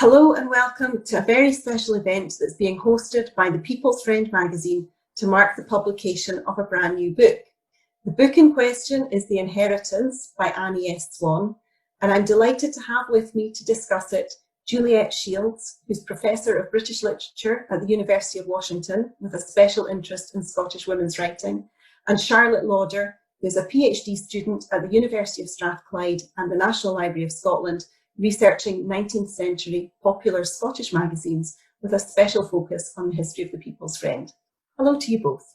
Hello and welcome to a very special event that's being hosted by the People's Friend magazine to mark the publication of a brand new book. The book in question is The Inheritance by Annie S. Swan, and I'm delighted to have with me to discuss it Juliet Shields, who's Professor of British Literature at the University of Washington with a special interest in Scottish women's writing, and Charlotte Lauder, who's a PhD student at the University of Strathclyde and the National Library of Scotland, researching 19th century popular Scottish magazines with a special focus on the history of the People's Friend. Hello to you both.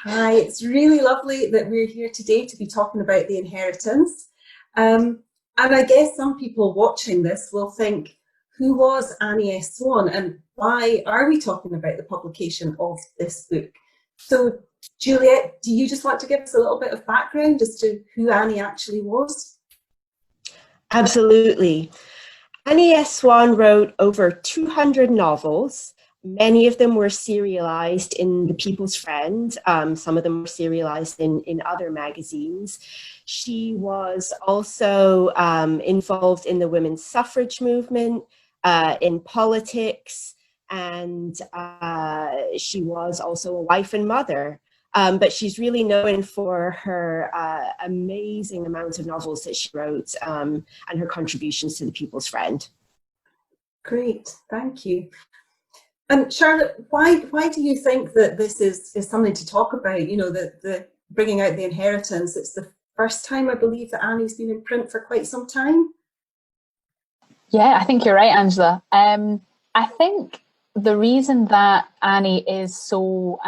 Hi, it's really lovely that we're here today to be talking about The Inheritance. And I guess some people watching this will think, who was Annie S. Swan and why are we talking about the publication of this book? So Juliet, do you just want to give us a little bit of background as to who Annie actually was? Absolutely. Annie S. Swan wrote over 200 novels. Many of them were serialized in The People's Friend. Some of them were serialized in other magazines. She was also involved in the women's suffrage movement, in politics, and she was also a wife and mother. But she's really known for her amazing amount of novels that she wrote and her contributions to the People's Friend. Great, thank you. And Charlotte, why do you think that this is something to talk about? You know, the bringing out The Inheritance. It's the first time, I believe, that Annie's been in print for quite some time. Yeah, I think you're right, Angela. I think the reason that Annie is so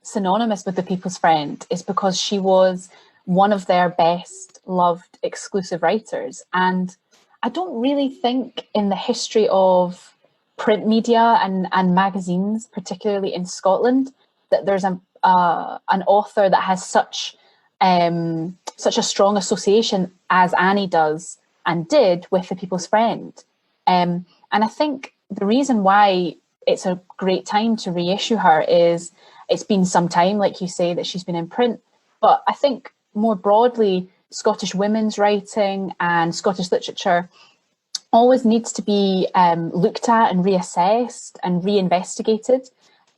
synonymous with the People's Friend is because she was one of their best loved exclusive writers. And I don't really think in the history of print media and magazines, particularly in Scotland, that there's an author that has such a strong association as Annie does and did with the People's Friend. And I think the reason why it's a great time to reissue her is it's been some time, like you say, that she's been in print. But I think more broadly, Scottish women's writing and Scottish literature always needs to be looked at and reassessed and reinvestigated.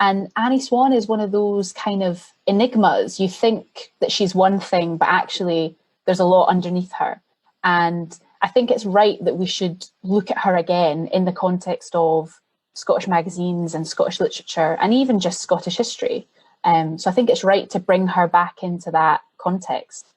And Annie Swan is one of those kind of enigmas. You think that she's one thing, but actually there's a lot underneath her. And I think it's right that we should look at her again in the context of Scottish magazines and Scottish literature and even just Scottish history. So I think it's right to bring her back into that context.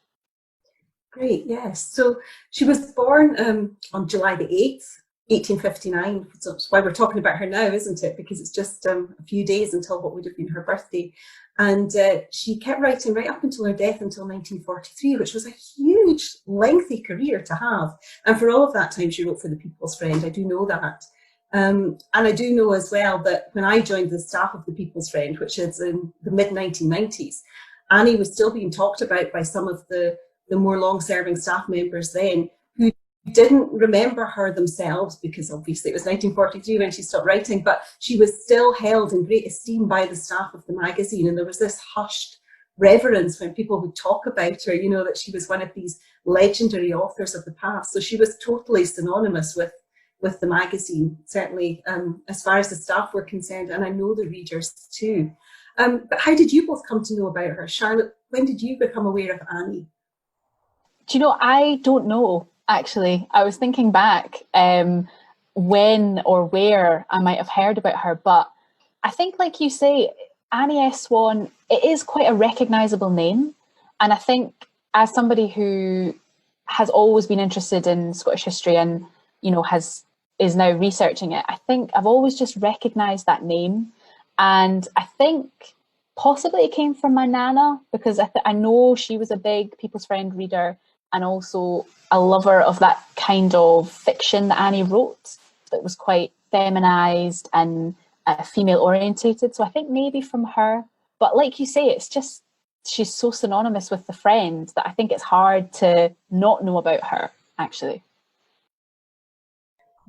Great, yes. So she was born on July the 8th, 1859. So that's why we're talking about her now, isn't it? Because it's just a few days until what would have been her birthday. And she kept writing right up until her death until 1943, which was a huge, lengthy career to have. And for all of that time, she wrote for the People's Friend. I do know that. And I do know as well that when I joined the staff of the People's Friend, which is in the mid-1990s, Annie was still being talked about by some of the more long-serving staff members then who didn't remember her themselves because obviously it was 1943 when she stopped writing, but she was still held in great esteem by the staff of the magazine. And there was this hushed reverence when people would talk about her, you know, that she was one of these legendary authors of the past. So she was totally synonymous with the magazine, certainly as far as the staff were concerned, and I know the readers too. But how did you both come to know about her? Charlotte, when did you become aware of Annie? Do you know, I don't know, actually. I was thinking back when or where I might have heard about her, but I think, like you say, Annie S. Swan, it is quite a recognisable name. And I think as somebody who has always been interested in Scottish history and, you know, is now researching it, I think I've always just recognised that name. And I think possibly it came from my nana, because I know she was a big People's Friend reader and also a lover of that kind of fiction that Annie wrote that was quite feminised and female orientated. So I think maybe from her. But like you say, it's just she's so synonymous with the Friend that I think it's hard to not know about her, actually.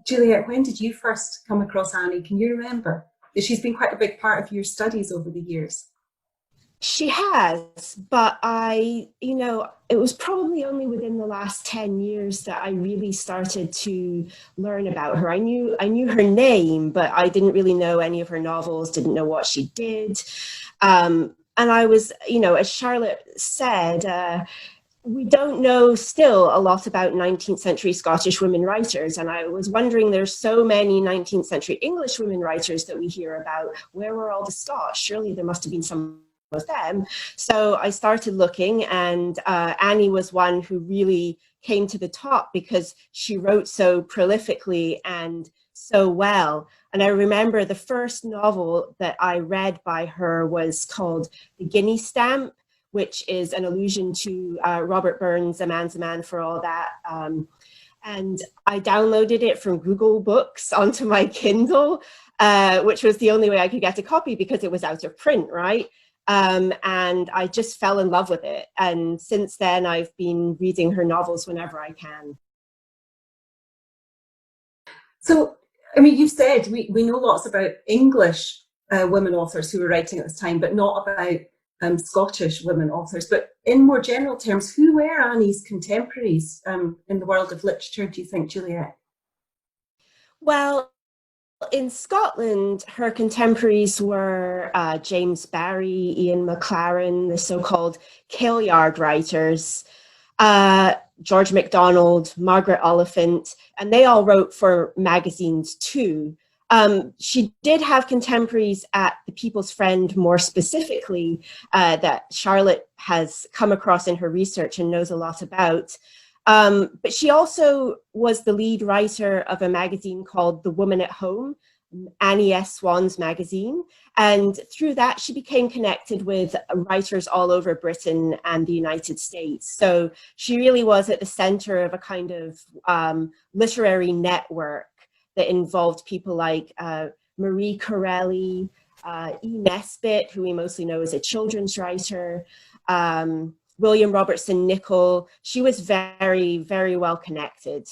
Juliet, when did you first come across Annie? Can you remember? She's been quite a big part of your studies over the years. She has, but it was probably only within the last 10 years that I really started to learn about her. I knew her name, but I didn't really know any of her novels, didn't know what she did. And I was, as Charlotte said, we don't know still a lot about 19th century Scottish women writers. And I was wondering, there's so many 19th century English women writers that we hear about. Where were all the Scots? Surely there must have been some of them. So I started looking, and Annie was one who really came to the top because she wrote so prolifically and so well. And I remember the first novel that I read by her was called The Guinea Stamp, which is an allusion to Robert Burns' A Man's a Man for All That. And I downloaded it from Google Books onto my Kindle, which was the only way I could get a copy because it was out of print, right? And I just fell in love with it. And since then, I've been reading her novels whenever I can. So, I mean, you've said we know lots about English women authors who were writing at this time, but not about Scottish women authors. But in more general terms, who were Annie's contemporaries in the world of literature, do you think, Juliet? Well, in Scotland, her contemporaries were James Barrie, Ian McLaren, the so-called Kailyard writers, George MacDonald, Margaret Oliphant, and they all wrote for magazines too. She did have contemporaries at the People's Friend more specifically that Charlotte has come across in her research and knows a lot about. But she also was the lead writer of a magazine called The Woman at Home, Annie S. Swan's magazine. And through that, she became connected with writers all over Britain and the United States. So she really was at the center of a kind of literary network that involved people like Marie Corelli, E. Nesbit, who we mostly know as a children's writer, William Robertson Nicoll. She was very, very well connected.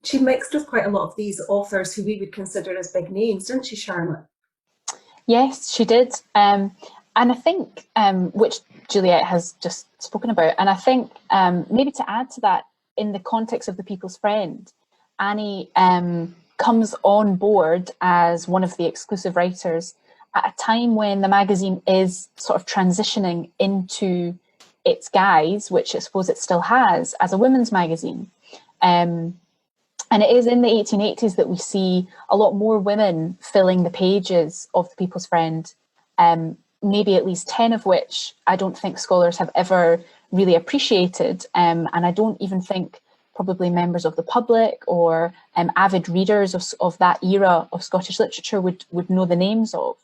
She mixed with quite a lot of these authors who we would consider as big names, didn't she, Charlotte? Yes, she did. And I think, which Juliet has just spoken about, and I think maybe to add to that, in the context of The People's Friend, Annie comes on board as one of the exclusive writers at a time when the magazine is sort of transitioning into its guise, which I suppose it still has, as a women's magazine. And it is in the 1880s that we see a lot more women filling the pages of The People's Friend, maybe at least 10 of which I don't think scholars have ever really appreciated. And I don't even think probably members of the public or avid readers of that era of Scottish literature would know the names of.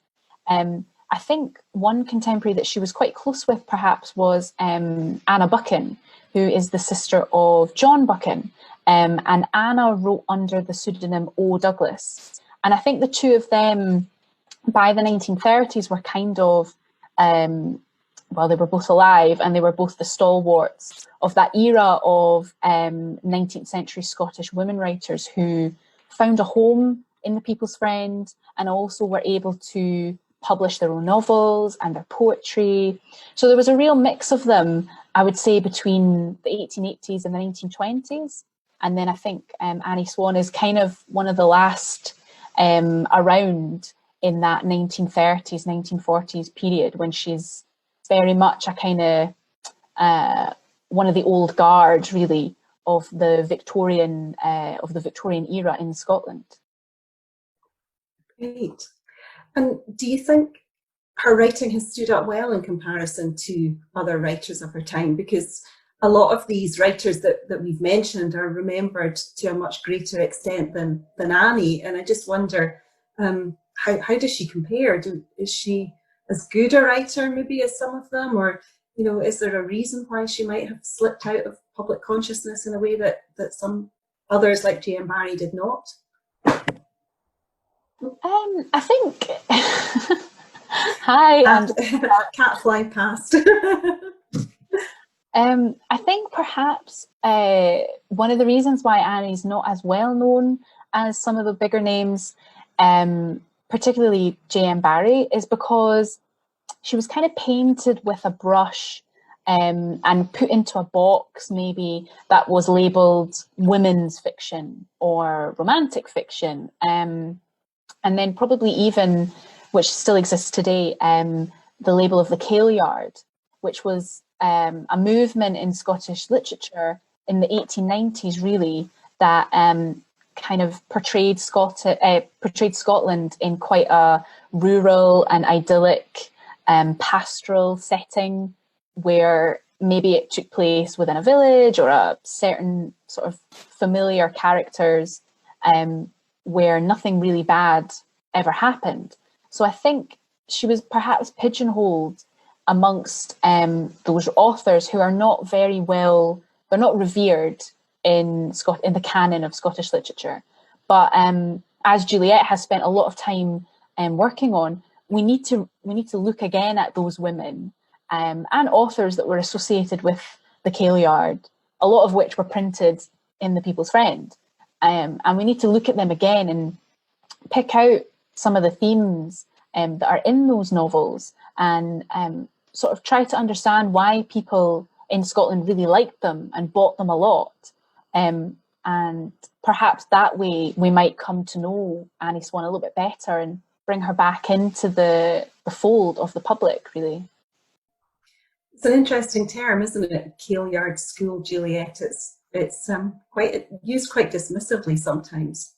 I think one contemporary that she was quite close with perhaps was Anna Buchan, who is the sister of John Buchan. And Anna wrote under the pseudonym O. Douglas. And I think the two of them, by the 1930s, were kind of, well, they were both alive and they were both the stalwarts of that era of 19th century Scottish women writers who found a home in The People's Friend and also were able to publish their own novels and their poetry. So there was a real mix of them, I would say, between the 1880s and the 1920s. And then I think Annie Swan is kind of one of the last around in that 1930s, 1940s period, when she's very much a kind of one of the old guard, really, of the Victorian era in Scotland. Great. And do you think her writing has stood up well in comparison to other writers of her time? Because a lot of these writers that we've mentioned are remembered to a much greater extent than Annie. And I just wonder, how does she compare? Is she as good a writer maybe as some of them? Or, is there a reason why she might have slipped out of public consciousness in a way that some others like J.M. Barrie did not? I think... Hi, and cat fly past. I think perhaps one of the reasons why Annie's not as well known as some of the bigger names, particularly J.M. Barrie, is because she was kind of painted with a brush and put into a box maybe that was labelled women's fiction or romantic fiction. And then probably even, which still exists today, the label of the Kailyard, which was a movement in Scottish literature in the 1890s, really, that kind of portrayed Scotland in quite a rural and idyllic pastoral setting, where maybe it took place within a village or a certain sort of familiar characters, where nothing really bad ever happened. So I think she was perhaps pigeonholed amongst those authors who are not very well, they're not revered in the canon of Scottish literature. But as Juliet has spent a lot of time working on, we need to look again at those women and authors that were associated with the Kailyard, a lot of which were printed in the People's Friend. And we need to look at them again and pick out some of the themes that are in those novels, and sort of try to understand why people in Scotland really liked them and bought them a lot. And perhaps that way we might come to know Annie Swan a little bit better and bring her back into the fold of the public, really. It's an interesting term, isn't it? Kailyard school Juliet. It's quite used quite dismissively sometimes.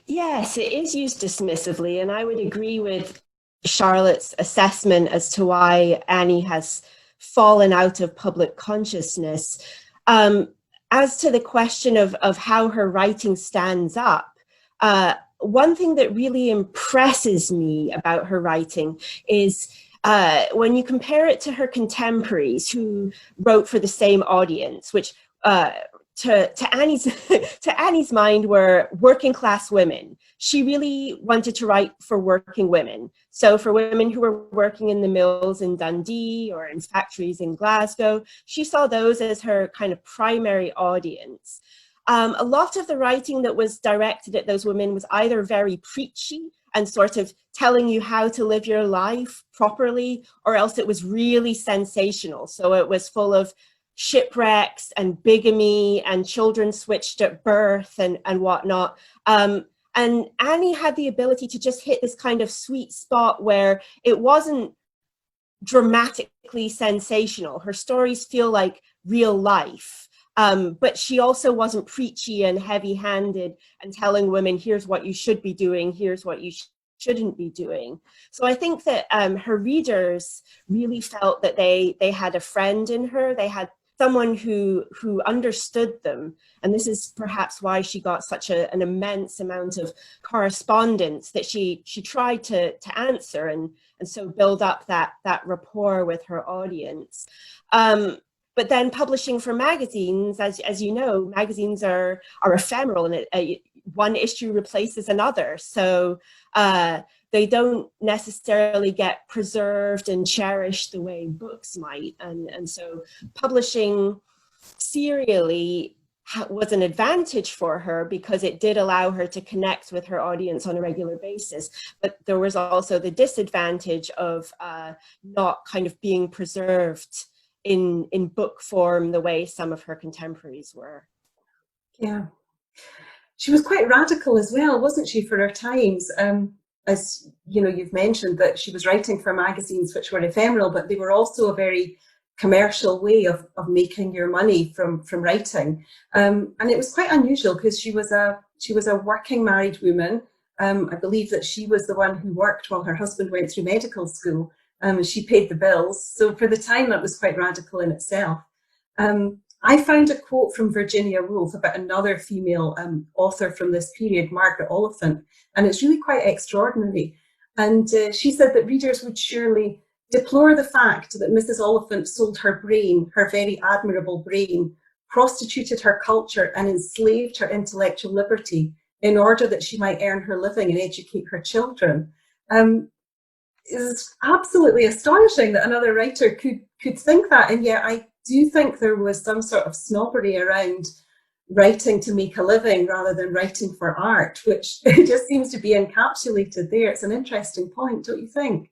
Yes, it is used dismissively, and I would agree with Charlotte's assessment as to why Annie has fallen out of public consciousness. As to the question of how her writing stands up, one thing that really impresses me about her writing is when you compare it to her contemporaries who wrote for the same audience, which to Annie's mind were working class women. She really wanted to write for working women. So for women who were working in the mills in Dundee or in factories in Glasgow, she saw those as her kind of primary audience. A lot of the writing that was directed at those women was either very preachy and sort of telling you how to live your life properly, or else it was really sensational. So it was full of shipwrecks and bigamy and children switched at birth and whatnot. And Annie had the ability to just hit this kind of sweet spot where it wasn't dramatically sensational. Her stories feel like real life. But she also wasn't preachy and heavy-handed and telling women, here's what you should be doing, here's what you shouldn't be doing. So I think that her readers really felt that they had a friend in her. They had someone who understood them. And this is perhaps why she got such an immense amount of correspondence that she tried to answer and so build up that rapport with her audience. But then publishing for magazines, as you know, magazines are ephemeral, and one issue replaces another. So they don't necessarily get preserved and cherished the way books might. And so publishing serially was an advantage for her because it did allow her to connect with her audience on a regular basis. But there was also the disadvantage of not kind of being preserved in book form the way some of her contemporaries were. Yeah. She was quite radical as well, wasn't she, for her times? As you know, you've mentioned that she was writing for magazines which were ephemeral, but they were also a very commercial way of making your money from writing. And it was quite unusual because she was a working married woman. I believe that she was the one who worked while her husband went through medical school. She paid the bills. So for the time, that was quite radical in itself. I found a quote from Virginia Woolf about another female author from this period, Margaret Oliphant, and it's really quite extraordinary. And she said that readers would surely deplore the fact that Mrs. Oliphant sold her brain, her very admirable brain, prostituted her culture and enslaved her intellectual liberty in order that she might earn her living and educate her children. It's absolutely astonishing that another writer could think that, and yet I do think there was some sort of snobbery around writing to make a living rather than writing for art, which just seems to be encapsulated there. It's an interesting point, don't you think?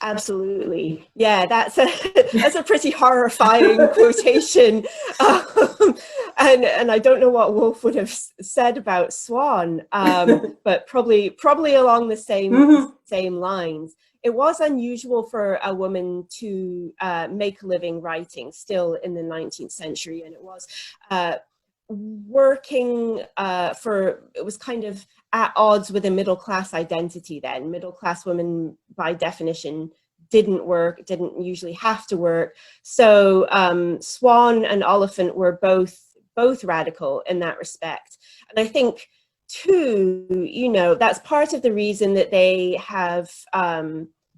Absolutely. Yeah, that's a pretty horrifying quotation. Um, and I don't know what Woolf would have said about Swan, but probably along the same lines. It was unusual for a woman to make a living writing still in the 19th century, and it was working it was kind of at odds with a middle class identity then. Middle class women, by definition, didn't usually have to work. So Swan and Oliphant were both radical in that respect. And I think too, that's part of the reason that they have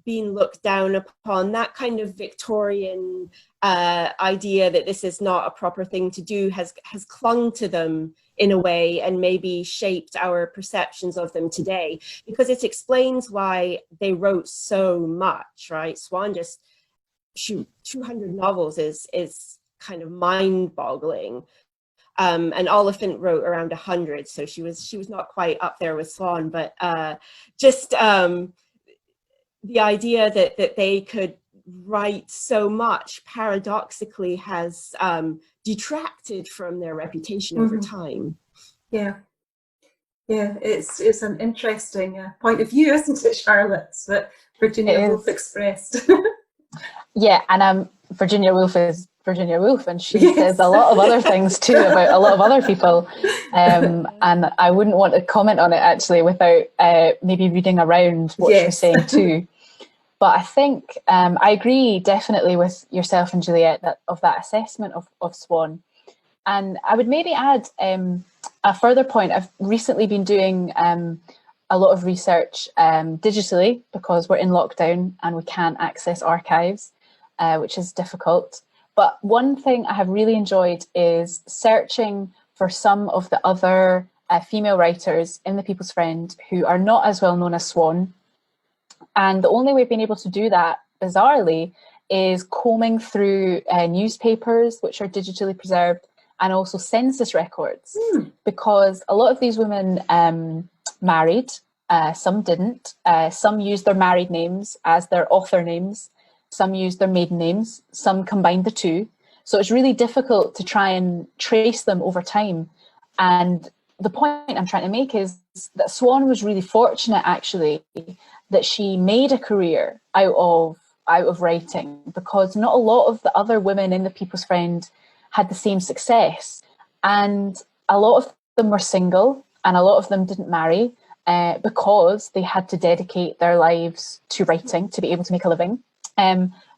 been looked down upon. That kind of Victorian idea that this is not a proper thing to do has clung to them in a way, and maybe shaped our perceptions of them today, because it explains why they wrote so much, right? Swan 200 novels is kind of mind-boggling. And Oliphant wrote around 100, so she was not quite up there with Swan, but the idea that they could write so much paradoxically has detracted from their reputation over time. Yeah, it's an interesting point of view, isn't it, Charlotte? That Virginia Woolf expressed. Yeah, and Virginia Woolf is Virginia Woolf, and she says a lot of other things too about a lot of other people. And I wouldn't want to comment on it actually without maybe reading around what she was saying too. But I think I agree definitely with yourself and Juliet of that assessment of Swan. And I would maybe add a further point. I've recently been doing a lot of research digitally, because we're in lockdown and we can't access archives, which is difficult. But one thing I have really enjoyed is searching for some of the other female writers in The People's Friend who are not as well known as Swan. And the only way we've been able to do that, bizarrely, is combing through newspapers, which are digitally preserved, and also census records, because a lot of these women married, some didn't, some used their married names as their author names, some used their maiden names, some combined the two. So it's really difficult to try and trace them over time. And the point I'm trying to make is that Swan was really fortunate, actually, that she made a career out of writing, because not a lot of the other women in The People's Friend had the same success. And a lot of them were single, and a lot of them didn't marry because they had to dedicate their lives to writing to be able to make a living.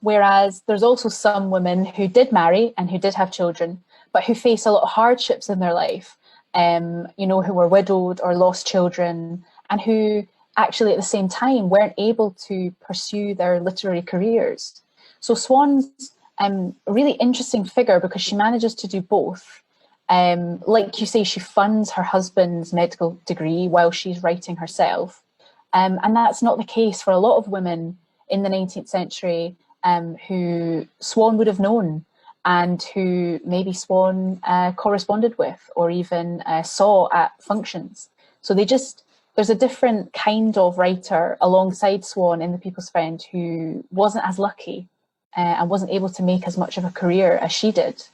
Whereas there's also some women who did marry and who did have children, but who face a lot of hardships in their life, who were widowed or lost children, and who actually at the same time weren't able to pursue their literary careers. So Swan's a really interesting figure because she manages to do both. Like you say, she funds her husband's medical degree while she's writing herself. And that's not the case for a lot of women in the 19th century who Swan would have known, and who maybe Swan corresponded with, or even saw at functions. So there's a different kind of writer alongside Swan in The People's Friend who wasn't as lucky and wasn't able to make as much of a career as she did.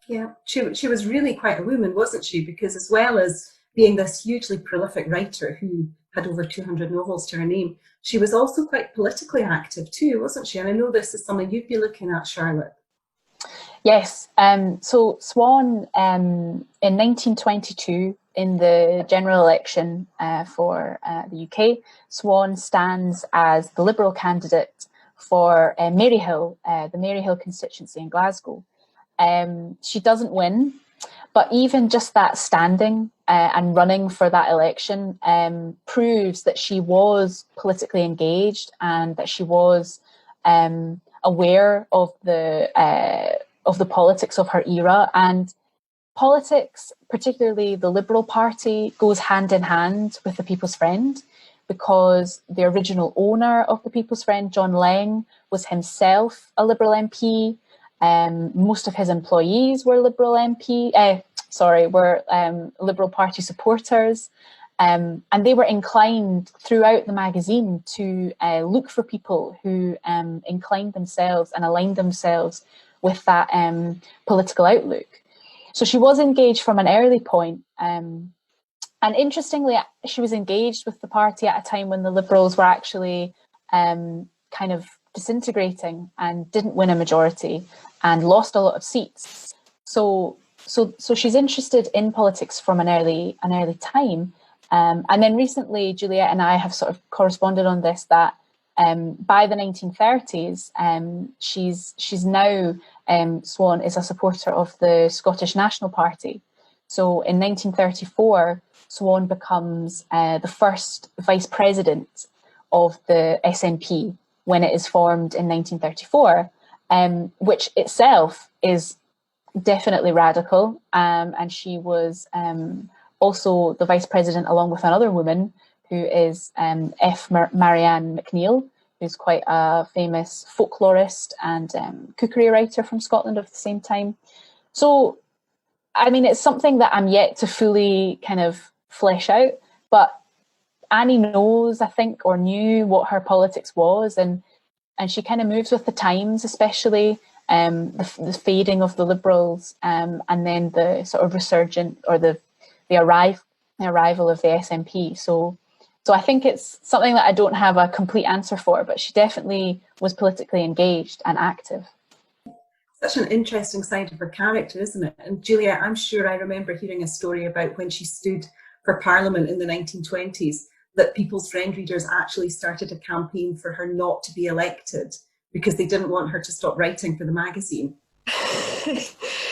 Yeah, she was really quite a woman, wasn't she? Because as well as being this hugely prolific writer who had over 200 novels to her name, she was also quite politically active too, wasn't she? And I know this is something you'd be looking at, Charlotte. Yes. So Swan, in 1922, in the general election for the UK, Swan stands as the Liberal candidate for Maryhill, the Maryhill constituency in Glasgow. She doesn't win, but even just that standing and running for that election proves that she was politically engaged, and that she was aware of the politics of her era. And politics, particularly the Liberal Party, goes hand in hand with The People's Friend, because the original owner of The People's Friend, John Laing, was himself a Liberal MP. Most of his employees were Liberal Liberal Party supporters. And they were inclined throughout the magazine to look for people who inclined themselves and aligned themselves with that political outlook. So she was engaged from an early point. And interestingly, she was engaged with the party at a time when the Liberals were actually kind of disintegrating and didn't win a majority and lost a lot of seats. So she's interested in politics from an early time. And then recently, Juliet and I have sort of corresponded on this, that by the 1930s, she's now, Swan is a supporter of the Scottish National Party. So in 1934, Swan becomes the first vice president of the SNP when it is formed in 1934, which itself is definitely radical. And she was also the vice president along with another woman who is F. Marianne McNeill, who's quite a famous folklorist and cookery writer from Scotland of the same time. So, I mean, it's something that I'm yet to fully kind of flesh out, but Annie knows, I think, or knew what her politics was, and she kind of moves with the times, especially the fading of the Liberals, and then the sort of resurgent or the arrival of the SNP. So I think it's something that I don't have a complete answer for, but she definitely was politically engaged and active. Such an interesting side of her character, isn't it? And Juliet, I'm sure I remember hearing a story about when she stood for Parliament in the 1920s, that People's Friend readers actually started a campaign for her not to be elected because they didn't want her to stop writing for the magazine.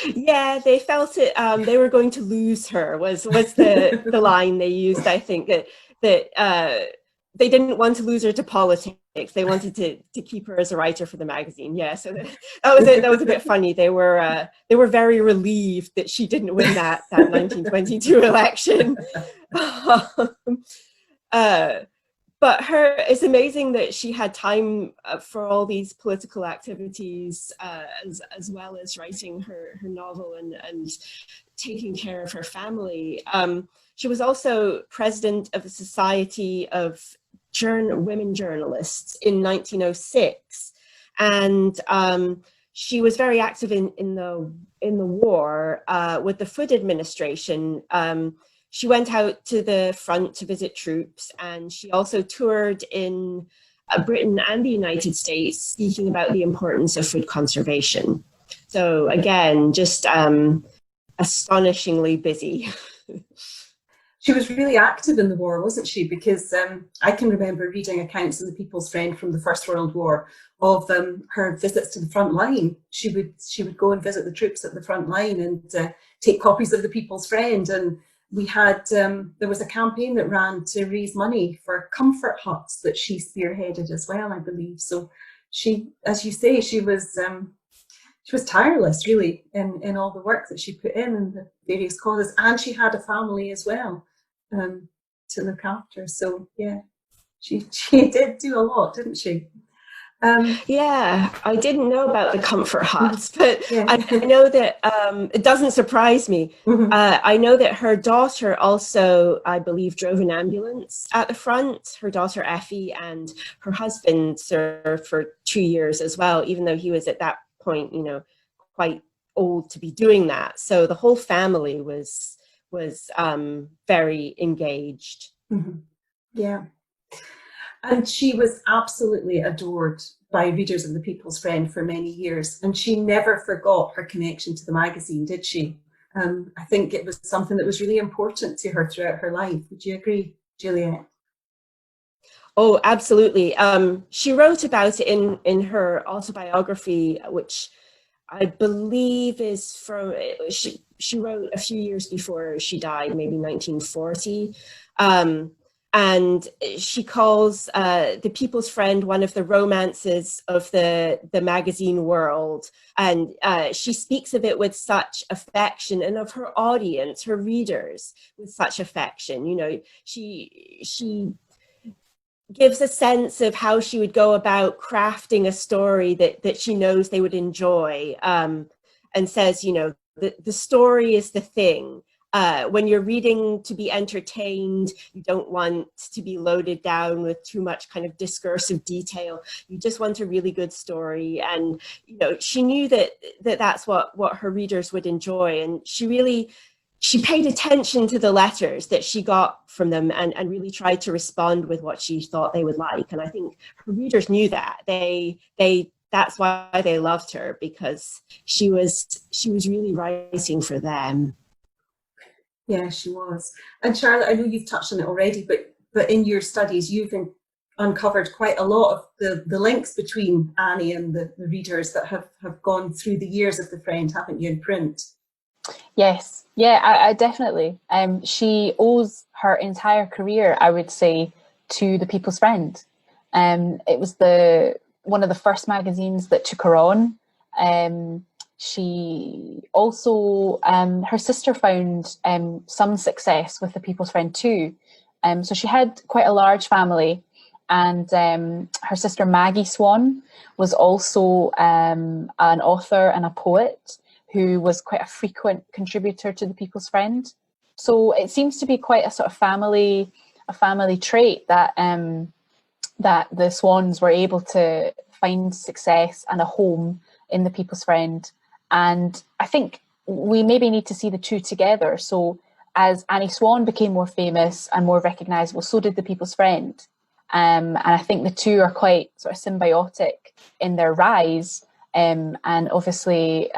Yeah, they felt it. They were going to lose her. Was the line they used? I think that they didn't want to lose her to politics. They wanted to keep her as a writer for the magazine. Yeah, so that was a bit funny. They were very relieved that she didn't win that 1922 election. But it's amazing that she had time for all these political activities, as well as writing her novel and taking care of her family. She was also president of the Society of Women Journalists in 1906, and she was very active in the war with the Food Administration. She went out to the front to visit troops, and she also toured in Britain and the United States, speaking about the importance of food conservation. So again, just astonishingly busy. She was really active in the war, wasn't she? Because I can remember reading accounts in the People's Friend from the First World War of her visits to the front line. She would go and visit the troops at the front line and take copies of the People's Friend. And we had there was a campaign that ran to raise money for comfort huts that she spearheaded as well, I believe. So she, as you say, she was tireless, really, in all the work that she put in and the various causes, and she had a family as well to look after. So yeah, she did do a lot, didn't she? Yeah, I didn't know about the comfort huts, but yeah. I know that it doesn't surprise me. Mm-hmm. I know that her daughter also, I believe, drove an ambulance at the front. Her daughter Effie, and her husband served for 2 years as well, even though he was at that point, quite old to be doing that. So the whole family was very engaged. Mm-hmm. Yeah. And she was absolutely adored by readers of the People's Friend for many years. And she never forgot her connection to the magazine, did she? I think it was something that was really important to her throughout her life. Would you agree, Juliet? Oh, absolutely. She wrote about it in her autobiography, which I believe is from, she wrote a few years before she died, maybe 1940. And she calls The People's Friend one of the romances of the magazine world. And she speaks of it with such affection, and of her audience, her readers, with such affection. She gives a sense of how she would go about crafting a story that she knows they would enjoy, and says, the story is the thing. when you're reading to be entertained, you don't want to be loaded down with too much kind of discursive detail. You just want a really good story. And, you know, she knew that's what her readers would enjoy. And she paid attention to the letters that she got from them and really tried to respond with what she thought they would like. And I think her readers knew that. That's why they loved her, because she was really writing for them. Yeah, she was. And Charlotte, I know you've touched on it already, but in your studies, you've uncovered quite a lot of the links between Annie and the readers that have gone through the years of The Friend, haven't you, in print? Yes, yeah, I definitely. She owes her entire career, I would say, to The People's Friend. It was one of the first magazines that took her on. She also, her sister found some success with The People's Friend too. So she had quite a large family, and her sister Maggie Swan was also an author and a poet who was quite a frequent contributor to The People's Friend. So it seems to be quite a sort of family trait that that the Swans were able to find success and a home in The People's Friend. And I think we maybe need to see the two together. So as Annie Swan became more famous and more recognisable, so did The People's Friend. And I think the two are quite sort of symbiotic in their rise. And obviously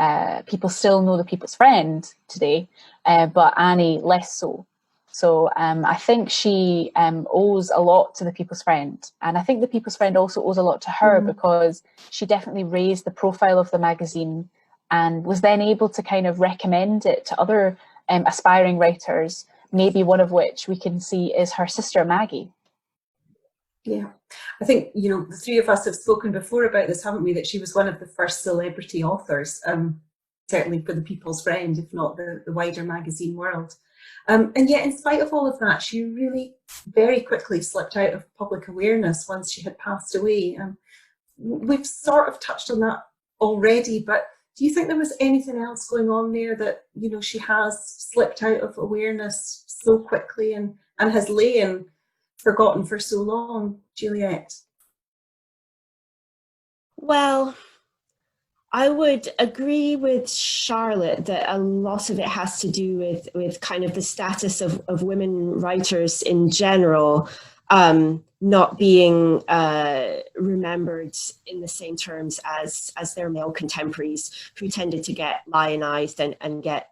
people still know The People's Friend today, but Annie less so. So I think she owes a lot to The People's Friend. And I think The People's Friend also owes a lot to her, because she definitely raised the profile of the magazine and was then able to kind of recommend it to other aspiring writers, maybe one of which we can see is her sister Maggie. Yeah, I think, you know, the three of us have spoken before about this, haven't we, that she was one of the first celebrity authors, certainly for The People's Friend, if not the wider magazine world. And yet, in spite of all of that, she really very quickly slipped out of public awareness once she had passed away. We've sort of touched on that already, but do you think there was anything else going on there that, you know, she has slipped out of awareness so quickly and has lain forgotten for so long, Juliet? Well, I would agree with Charlotte that a lot of it has to do with kind of the status of women writers in general, not being remembered in the same terms as their male contemporaries, who tended to get lionized and get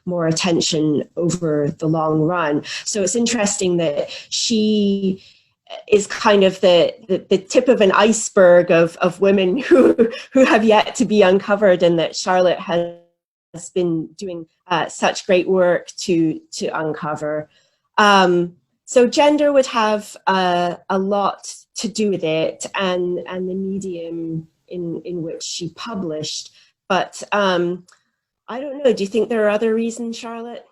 more attention over the long run. So it's interesting that she is kind of the tip of an iceberg of women who have yet to be uncovered, and that Charlotte has been doing such great work to uncover. So gender would have a lot to do with it, and the medium in which she published. But I don't know. Do you think there are other reasons, Charlotte?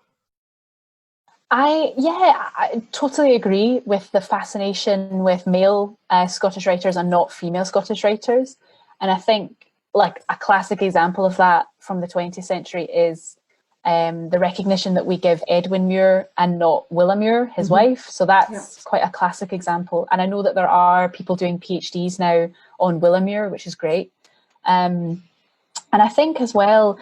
I totally agree with the fascination with male Scottish writers and not female Scottish writers. And I think like a classic example of that from the 20th century is the recognition that we give Edwin Muir and not Willa Muir, his wife. So that's quite a classic example. And I know that there are people doing PhDs now on Willa Muir, which is great. And I think as well,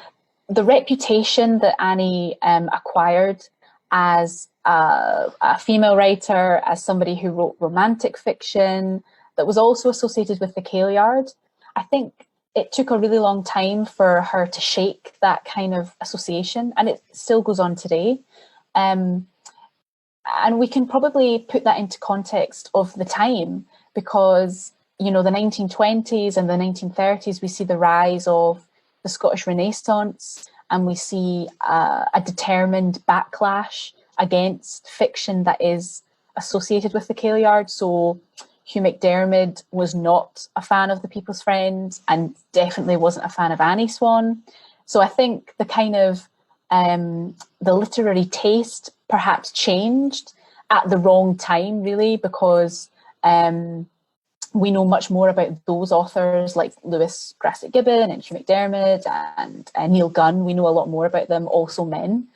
the reputation that Annie acquired as a female writer, as somebody who wrote romantic fiction that was also associated with the Kailyard, I think it took a really long time for her to shake that kind of association, and it still goes on today. And we can probably put that into context of the time, because, you know, the 1920s and the 1930s, we see the rise of the Scottish Renaissance, and we see a determined backlash against fiction that is associated with the Kailyard. So Hugh McDermid was not a fan of The People's Friend and definitely wasn't a fan of Annie Swan. So I think the kind of the literary taste perhaps changed at the wrong time, really, because we know much more about those authors like Lewis Grassic Gibbon and Hugh McDermid and Neil Gunn. We know a lot more about them, also men.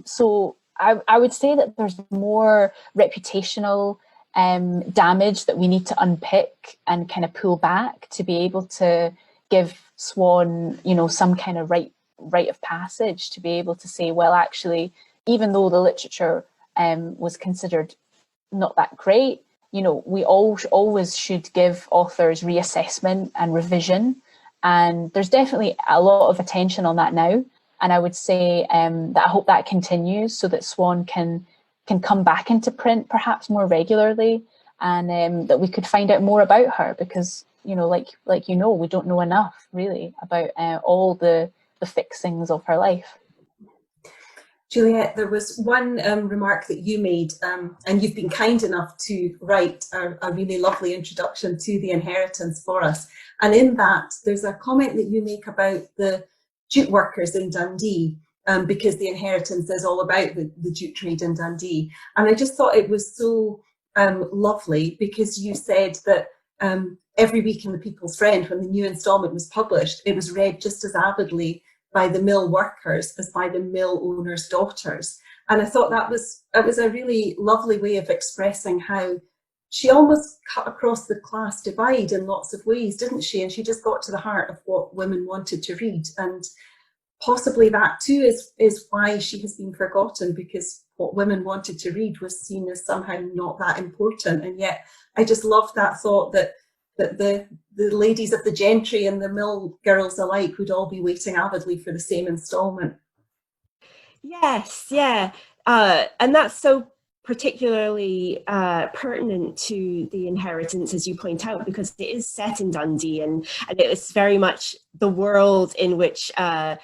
So I would say that there's more reputational damage that we need to unpick and kind of pull back to be able to give Swan, some kind of rite of passage, to be able to say, well, actually, even though the literature was considered not that great, we always should give authors reassessment and revision. And there's definitely a lot of attention on that now. And I would say that I hope that continues so that Swan can come back into print perhaps more regularly, and that we could find out more about her, because, we don't know enough really about all the fixings of her life. Juliet, there was one remark that you made, and you've been kind enough to write a really lovely introduction to The Inheritance for us. And in that, there's a comment that you make about the jute workers in Dundee, because The Inheritance is all about the jute trade in Dundee. And I just thought it was so lovely, because you said that every week in The People's Friend, when the new instalment was published, it was read just as avidly by the mill workers as by the mill owners' daughters. And I thought that was a really lovely way of expressing how she almost cut across the class divide in lots of ways, didn't she? And she just got to the heart of what women wanted to read. And possibly that too is why she has been forgotten, because what women wanted to read was seen as somehow not that important. And yet I just love that thought that the ladies of the gentry and the mill girls alike would all be waiting avidly for the same instalment. Yes, yeah. And that's so particularly pertinent to The Inheritance, as you point out, because it is set in Dundee, and it is very much the world in which The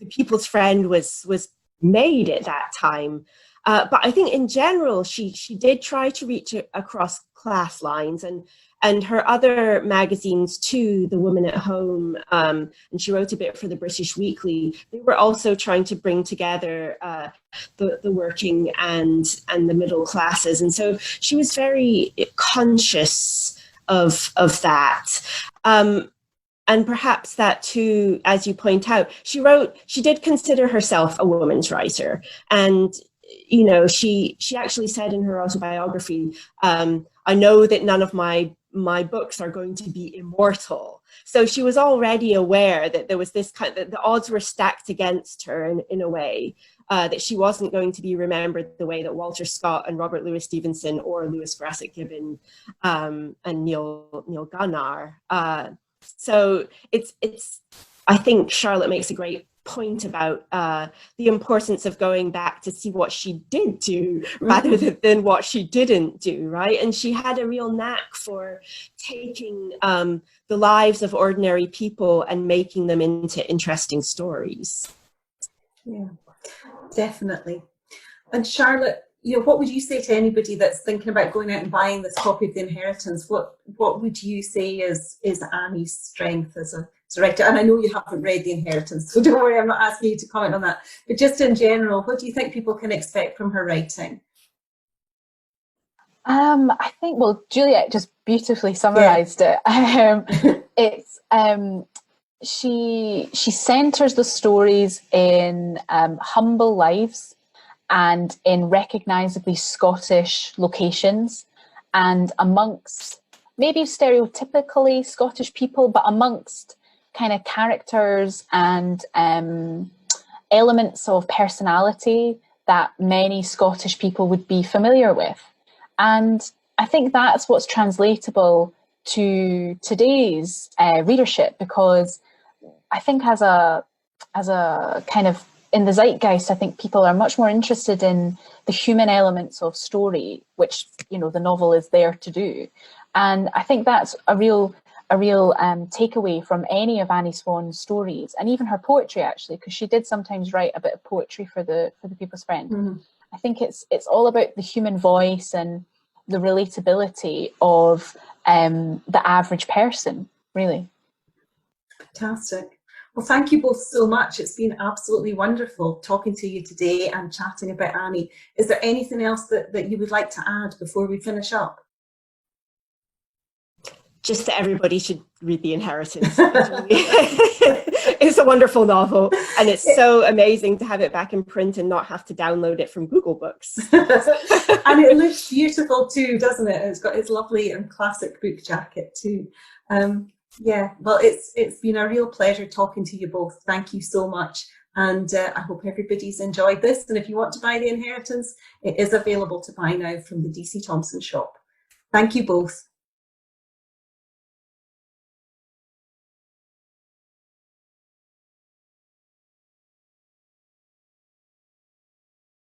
People's Friend was made at that time. But I think in general, she did try to reach across class lines, and her other magazines too, The Woman at Home, and she wrote a bit for the British Weekly, they were also trying to bring together the working and the middle classes. And so she was very conscious of that. And perhaps that too, as you point out, she did consider herself a woman's writer. And she actually said in her autobiography, I know that none of my books are going to be immortal. So she was already aware that there was this that the odds were stacked against her in a way, that she wasn't going to be remembered the way that Walter Scott and Robert Louis Stevenson or Lewis Grassic Gibbon and Neil Gunnar. So it's I think Charlotte makes a great point about the importance of going back to see what she did do rather than what she didn't do, right? And she had a real knack for taking the lives of ordinary people and making them into interesting stories. Yeah, definitely. And Charlotte, what would you say to anybody that's thinking about going out and buying this copy of The Inheritance? What would you say is Annie's strength as a writer? And I know you haven't read The Inheritance, so don't worry, I'm not asking you to comment on that. But just in general, what do you think people can expect from her writing? I think, Juliet just beautifully summarised it. It's she centres the stories in humble lives and in recognisably Scottish locations, and amongst maybe stereotypically Scottish people, but amongst kind of characters and elements of personality that many Scottish people would be familiar with. And I think that's what's translatable to today's readership, because I think as a kind of in the zeitgeist, I think people are much more interested in the human elements of story, which the novel is there to do. And I think that's a real takeaway from any of Annie Swan's stories, and even her poetry, actually, because she did sometimes write a bit of poetry for the People's Friend. Mm-hmm. I think it's all about the human voice and the relatability of the average person, really. Fantastic. Well, thank you both so much. It's been absolutely wonderful talking to you today and chatting about Annie. Is there anything else that you would like to add before we finish up? just that everybody should read The Inheritance. It's a wonderful novel, and it's so amazing to have it back in print and not have to download it from Google Books. And it looks beautiful too, doesn't it? It's got its lovely and classic book jacket too. Yeah, well, it's been a real pleasure talking to you both. Thank you so much. And I hope everybody's enjoyed this. And if you want to buy The Inheritance, it is available to buy now from the DC Thomson shop. Thank you both.